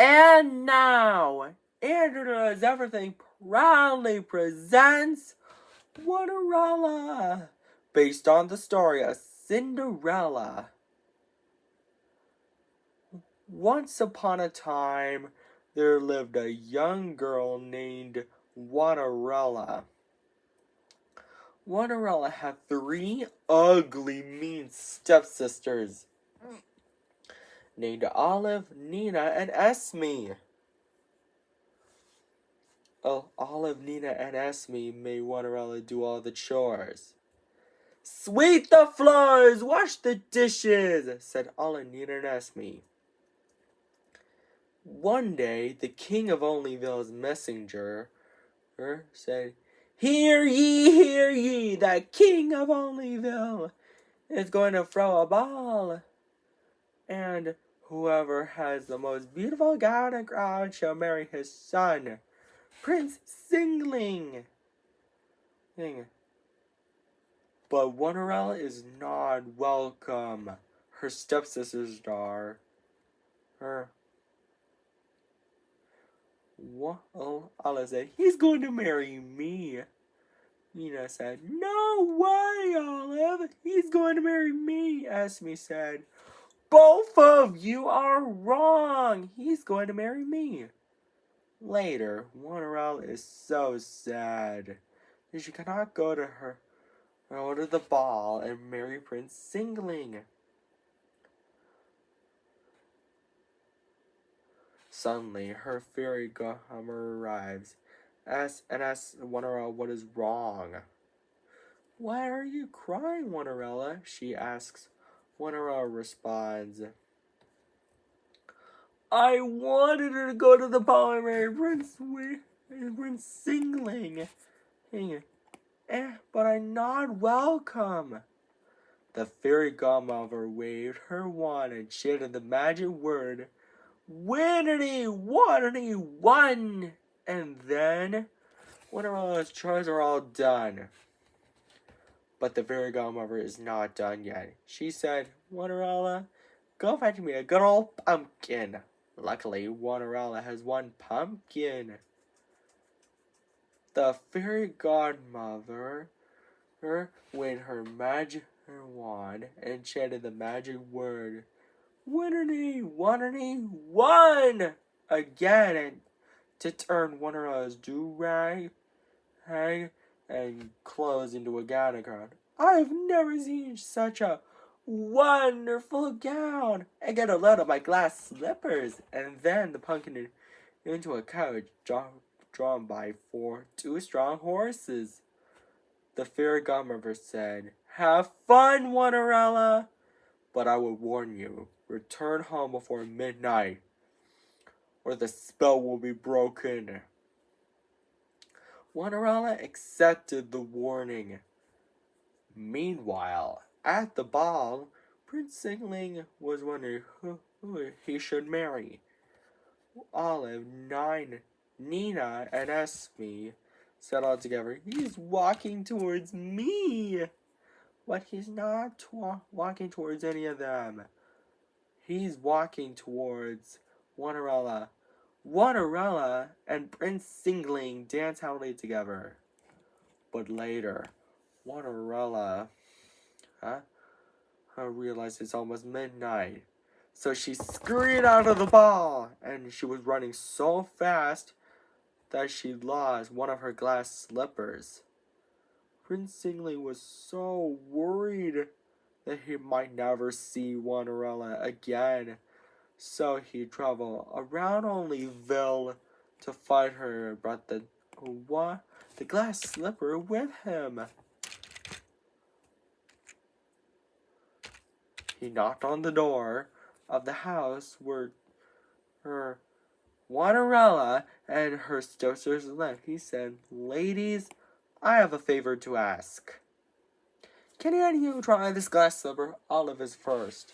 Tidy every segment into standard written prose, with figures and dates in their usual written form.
And now, Andrew Does Everything proudly presents Cinderella, based on the story of Cinderella. Once upon a time, there lived a young girl named Cinderella. Cinderella had 3 ugly, mean stepsisters named Olive, Nina, and Esme. Olive, Nina, and Esme made Cinderella do all the chores. "Sweep the floors, wash the dishes," said Olive, Nina, and Esme. One day, the king of Onlyville's messenger said, hear ye, the king of Onlyville is going to throw a ball. And whoever has the most beautiful gown and crown shall marry his son, Prince Singling. But Cinderella is not welcome. Her stepsisters are. Olive said, he's going to marry me. Nina said, no way, Olive. He's going to marry me. Esme said, both of you are wrong. He's going to marry me. Later, Cinderella is so sad that she cannot go to the ball and marry Prince Singling. Suddenly, her fairy godmother arrives and asks Cinderella what is wrong. Why are you crying, Cinderella? She asks. Cinderella responds, I wanted her to go to the ball and marry Prince Singling, but I'm not welcome. The fairy godmother waved her wand and chanted the magic word, Winnity, Waterity, one! And then, Cinderella's chores are all done. But the fairy godmother is not done yet. She said, Cinderella, go fetch me a good old pumpkin. Luckily, Cinderella has one pumpkin. The fairy godmother waved her magic wand and chanted the magic word, Winnity, Waterity, one! Again, and to turn Cinderella's do-rag and clothes into a gown. I've never seen such a wonderful gown. I get a load of my glass slippers, and then the pumpkin into a carriage drawn by 2 strong horses. The fairy godmother said, have fun, Cinderella, but I will warn you, return home before midnight, or the spell will be broken. Cinderella accepted the warning. Meanwhile, at the ball, Prince Singling was wondering who he should marry. Olive, Nina, and Esme said all together, he's walking towards me. But he's not walking towards any of them. He's walking towards Cinderella. Cinderella and Prince Singling dance happily together. But later, Cinderella realized it's almost midnight. So she scurried out of the ball, and she was running so fast that she lost one of her glass slippers. Prince Singling was so worried that he might never see Cinderella again. So he traveled around Onlyville to find her and brought the glass slipper with him. He knocked on the door of the house where her Cinderella and her stepsisters lived. He said, ladies, I have a favor to ask. Can any of you try this glass slipper? Olive is first,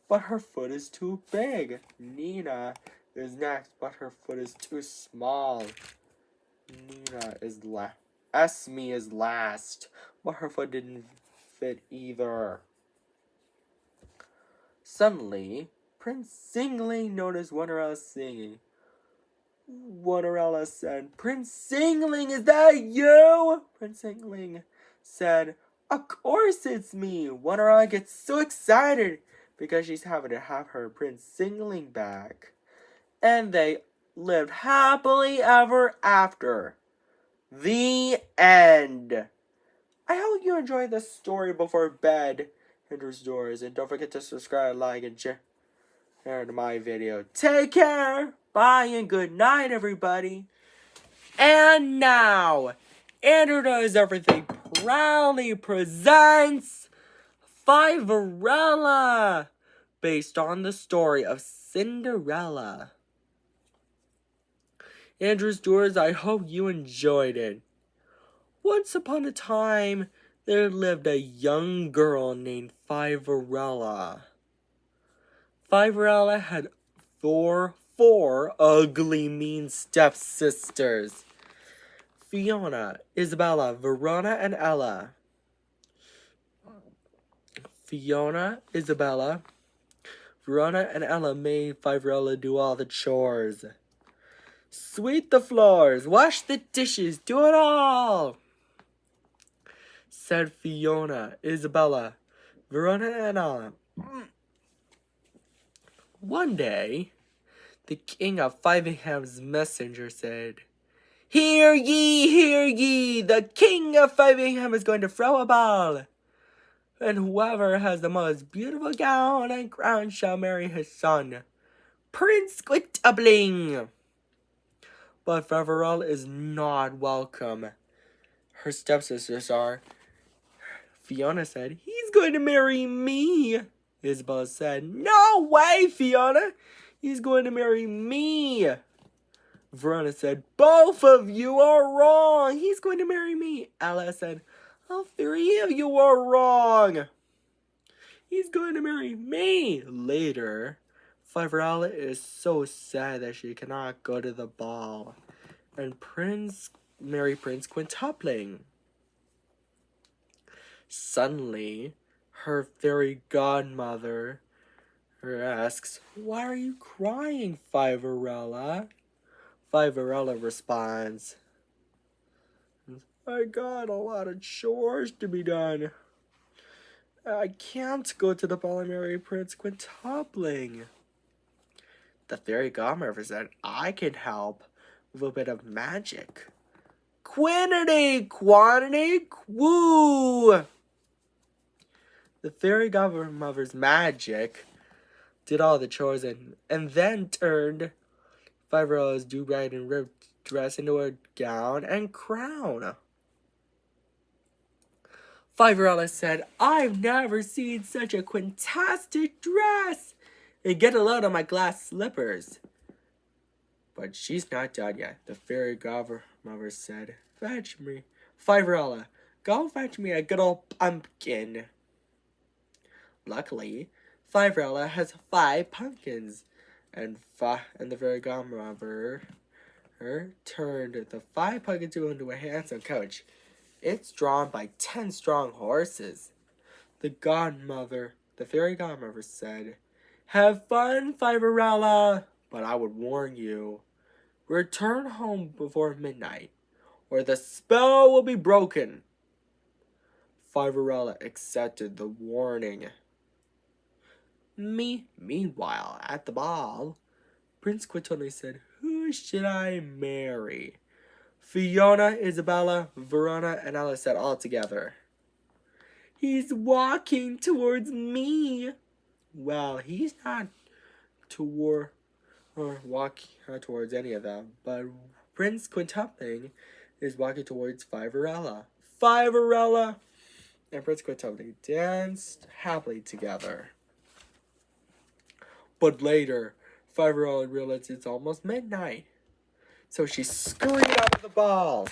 but her foot is too big. Nina is next, but her foot is too small. Esme is last, but her foot didn't fit either. Suddenly, Prince Singling noticed Cinderella singing. Cinderella said. Prince Singling, is that you? Prince Singling said, of course it's me. Cinderella gets so excited because she's having to have her Prince Singling back. And they lived happily ever after. The end. I hope you enjoyed this story before bed. Hinder's doors. And don't forget to subscribe, like, and share to my video. Take care. Bye and good night, everybody. And now, Andrew Does Everything proudly presents Fiverella, based on the story of Cinderella. Andrew's Doors, I hope you enjoyed it. Once upon a time, there lived a young girl named Fiverella. Fiverella had four ugly, mean stepsisters. Fiona, Isabella, Verona, and Ella. Fiona, Isabella, Verona, and Ella made Fiverella do all the chores. Sweep the floors, wash the dishes, do it all, said Fiona, Isabella, Verona, and Ella. One day, the king of Fiveham's messenger said, Hear ye, the king of Fiverham is going to throw a ball, and whoever has the most beautiful gown and crown shall marry his son, Prince Quitabling. But Fiverella is not welcome. Her stepsisters are. Fiona said, He's going to marry me. Isabella said, No way, Fiona. He's going to marry me. Verona said, Both of you are wrong. He's going to marry me. Ella said, All three of you are wrong. He's going to marry me. Later, Fiverella is so sad that she cannot go to the ball and marry Prince Quintupling. Suddenly, her fairy godmother asks, Why are you crying, Fiverella? Fiverella responds, I got a lot of chores to be done. I can't go to the ball and marry Prince Quintupling. The fairy godmother said, I can help with a bit of magic. Quantity, woo! The fairy godmother's magic did all the chores and then turned Fiverella's do-rag and ribbed dress into a gown and crown. Fiverella said, I've never seen such a quintastic dress. And get a load of my glass slippers. But she's not done yet. The fairy godmother said, Fetch me. Fiverella, go fetch me a good old pumpkin. Luckily, Fiverella has 5 pumpkins. And the fairy godmother turned the 5 pumpkins into a handsome coach. It's drawn by 10 strong horses. The fairy godmother said, Have fun, Fiverella, but I would warn you, return home before midnight, or the spell will be broken. Fiverella accepted the warning. Meanwhile, at the ball, Prince Quintupling said, Who should I marry? Fiona, Isabella, Verona, and Ella said all together, He's walking towards me. Well, he's not walking towards any of them, but Prince Quintupling is walking towards Fiverella. Fiverella and Prince Quintupling danced happily together. But later, Fiverella realized it's almost midnight. So she scurried out of the ball.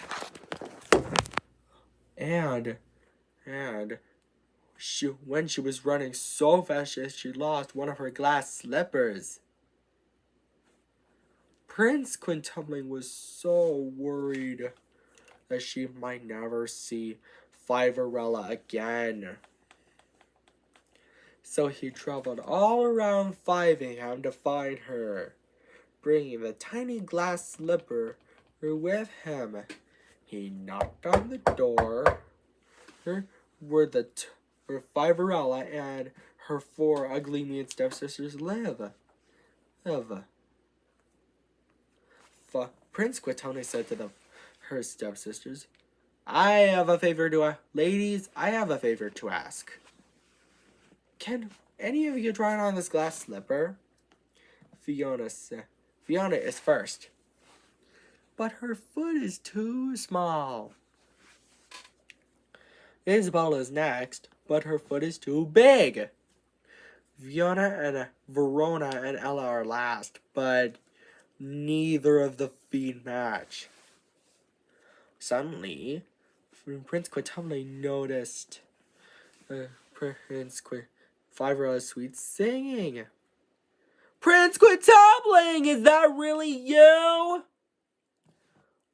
And when she was running so fast, she lost one of her glass slippers. Prince Quintupling was so worried that she might never see Fiverella again. So he traveled all around Fiveham to find her. bringing the tiny glass slipper with him. He knocked on the door where Fiverella and her 4 ugly mean stepsisters live. Prince Quitone said to her stepsisters, Ladies, I have a favor to ask. Can any of you try on this glass slipper? Fiona is first. But her foot is too small. Isabella is next, but her foot is too big. Verona and Ella are last, but neither of the feet match. Suddenly, Prince Quitone noticed Fiverella's sweet singing. Prince Quitobling, is that really you?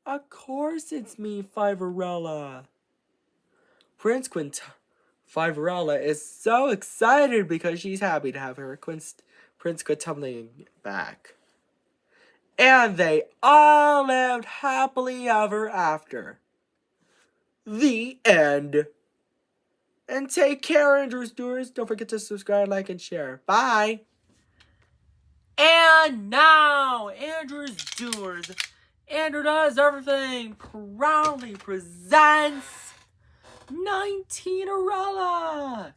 Of course it's me, Fiverella. Fiverella is so excited because she's happy to have her Prince Quitobling back. And they all lived happily ever after. The end. And take care, Andrew Stewards. Don't forget to subscribe, like, and share. Bye. And now, Andrew Stewards. Andrew Does Everything proudly presents 19erella.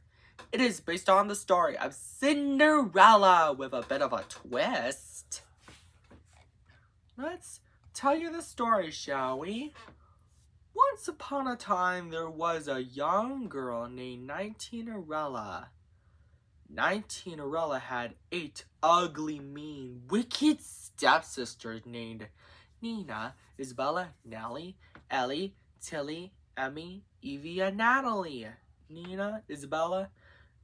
It is based on the story of Cinderella with a bit of a twist. Let's tell you the story, shall we? Once upon a time, there was a young girl named 19erella. 19erella had 8 ugly, mean, wicked stepsisters named Nina, Isabella, Nellie, Ellie, Tilly, Emmy, Evie, and Natalie. Nina, Isabella,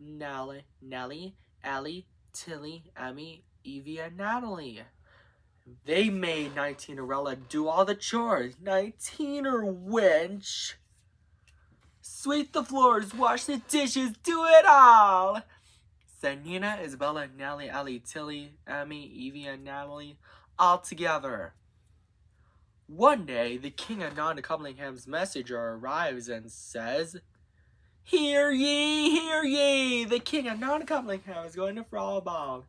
Nellie, Ellie, Tilly, Emmy, Evie, and Natalie. They made 19erella do all the chores. 19er winch. Sweep the floors, wash the dishes, do it all. Said Nina, Isabella, Nellie, Ellie, Tilly, Emmy, Evie, and Natalie all together. One day, the king of Nonacupplingham's messenger arrives and says, Hear ye, the king of Nonacuplingham is going to Frolic,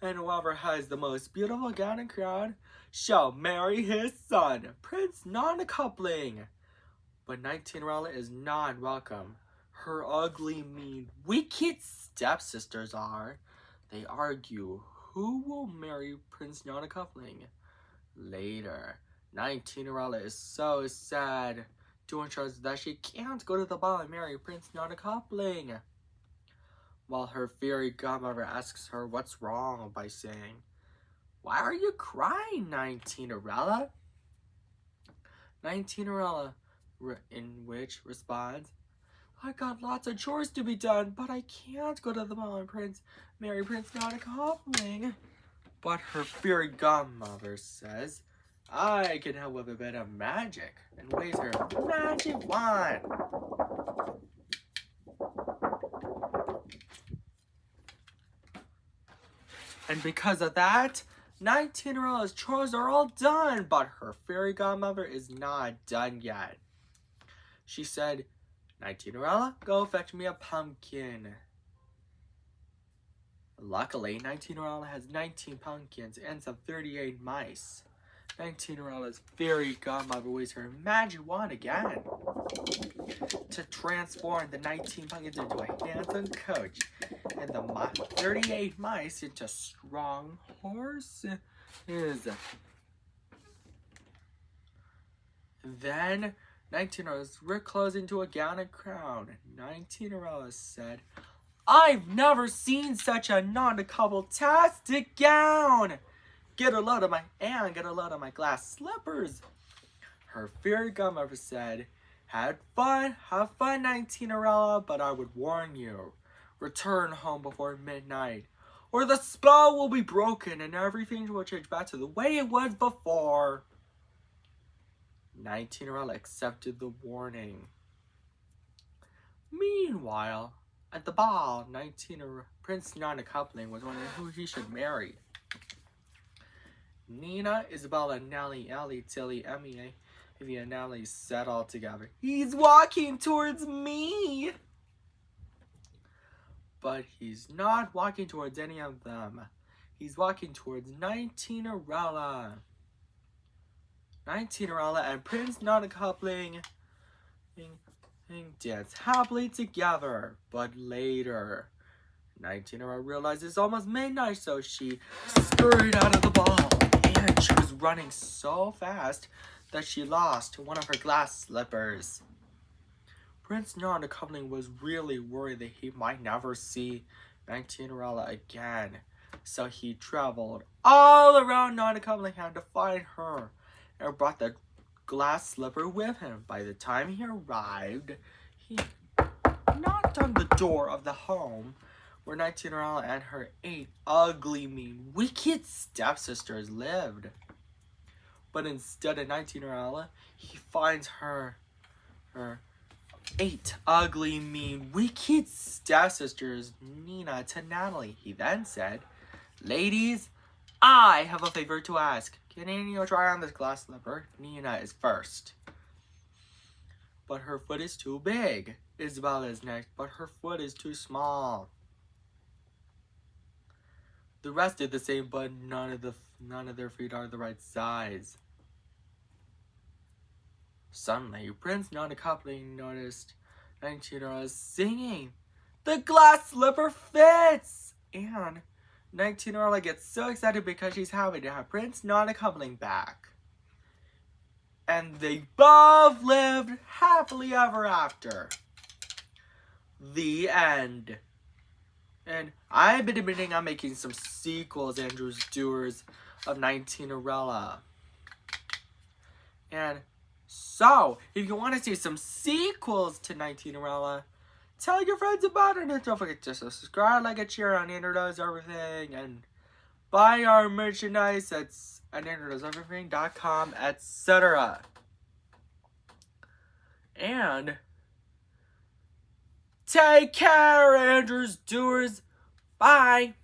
and whoever has the most beautiful gown and crown shall marry his son, Prince Nonacoupling. But 19erella is not welcome. Her ugly, mean, wicked stepsisters are. They argue who will marry Prince Nonacoupling. Later, 19erella is so sad, doing chores that she can't go to the ball and marry Prince Nonacoupling. While her fairy godmother asks her what's wrong by saying, Why are you crying, 19erella? 19erella, in which responds, I got lots of chores to be done, but I can't go to the ball and marry Prince Nonacoupling. But her fairy godmother says, I can help with a bit of magic, and waves her magic wand. And because of that, 19erella's chores are all done, but her fairy godmother is not done yet. She said, 19erella, go fetch me a pumpkin. Luckily, 19erella has 19 pumpkins and some 38 mice. 19erella's fairy godmother waves her magic wand again to transform the 19 pumpkins into a handsome coach and the 38 mice into strong horses. Then 19erella's ripped clothes into a gown and crown. 19erella said, I've never seen such a non-couple-tastic gown. Get a load of my glass slippers. Her fairy godmother said, have fun, 19erella, but I would warn you, return home before midnight, or the spell will be broken and everything will change back to the way it was before. 19erella accepted the warning. Meanwhile, at the ball, Prince Nonacoupling was wondering who he should marry. Nina, Isabella, Nellie, Ellie, Tilly, Emmy, Evie, and Natalie said all together, "He's walking towards me!" But he's not walking towards any of them. He's walking towards Nineteen-Arella. Nineteen-Arella and Prince Nana coupling dance happily together. But later, Nineteen-Arella realized it's almost midnight, so she scurried out of the ball. And she was running so fast that she lost one of her glass slippers. Prince Nana coupling was really worried that he might never see Nineteen-Arella again. So he traveled all around Nana coupling to find her and brought the glass slipper with him. By the time he arrived, he knocked on the door of the home where Nineteen-Arella and her 8 ugly, mean, wicked stepsisters lived. But instead of Nineteen-Arella, he finds her 8 ugly, mean, wicked stepsisters, Nina to Natalie. He then said, "Ladies, I have a favor to ask. Can any of you try on this glass slipper? Nina is first." But her foot is too big. Isabella is next, but her foot is too small. The rest did the same, but none of their feet are the right size. Suddenly, Prince Nana coupling noticed Nineteen-Arella singing. The glass slipper fits! And Nineteen-Arella gets so excited because she's happy to have Prince Nana coupling back. And they both lived happily ever after. The end. And I've been admitting on making some sequels, Andrew's Doers, of Nineteen-Arella. And so, if you want to see some sequels to Nineteen-Arella, tell your friends about it. And don't forget to subscribe, like, and share on Interdoes Everything. And buy our merchandise at interdoeseverything.com, etc. And take care, Andrew's Doers. Bye.